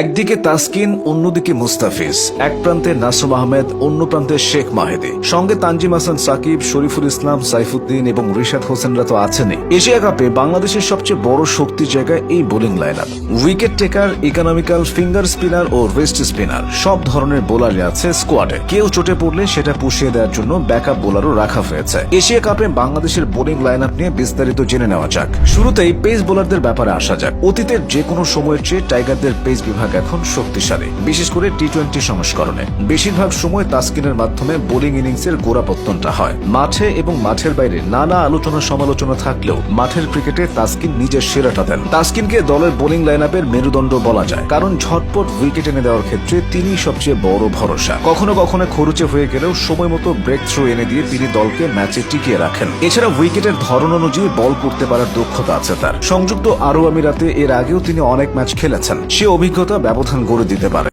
একদিকে তাসকিন, অন্যদিকে মুস্তাফিজ, এক প্রান্তে নাসুম আহমেদ, অন্য প্রান্তে শেখ মাহেদী, সঙ্গে তানজিম হাসান সাকিব, শরীফুল ইসলাম, সাইফুদ্দিন এবং রিশাদ হোসেনরা তো আছেনই। এশিয়া কাপে বাংলাদেশের সবচেয়ে বড় শক্তির জায়গায় এই bowling lineup. Wicket taker, economical, finger spinner ও রেস্ট স্পিনার সব ধরনের বোলারই আছে স্কোয়াডে। কেউ চোটে পড়লে সেটা পুষিয়ে দেওয়ার জন্য ব্যাকআপ বোলারও রাখা হয়েছে। এশিয়া কাপে বাংলাদেশের বোলিং লাইনআপ নিয়ে বিস্তারিত জেনে নেওয়া যাক। শুরুতেই পেস বোলারদের ব্যাপারে আসা যাক। অতীতের যে কোনো সময়ের চেয়ে টাইগারদের পেস বিভাগ এখন শক্তিশালী, বিশেষ করে টি-20 সংস্করণে। বেশিরভাগ সময় তাসকিনের মাধ্যমে বোলিং ইনিংসের গোড়াপত্তনটা হয়। মাঠে এবং মাঠের বাইরে নানা আলোচনা সমালোচনা থাকলেও মাঠের ক্রিকেটে তাসকিন নিজের সেরাটা দেন। তাসকিনকে দলের বোলিং লাইনআপের মেরুদণ্ড বলা যায়, কারণ ঝটপট উইকেট এনে দেওয়ার ক্ষেত্রে তিনি সবচেয়ে বড় ভরসা। কখনো কখনো খরুচে হয়ে গেলেও সময় মতো ব্রেক থ্রু এনে দিয়ে তিনি দলকে ম্যাচে টিকিয়ে রাখেন। এছাড়া উইকেটের ধরন অনুযায়ী বল করতে পারার দক্ষতা আছে তার। সংযুক্ত আরব আমিরাতে এর আগেও তিনি অনেক ম্যাচ খেলেছেন। সে অভিজ্ঞতা ব্যবধান গড়ে দিতে পারে।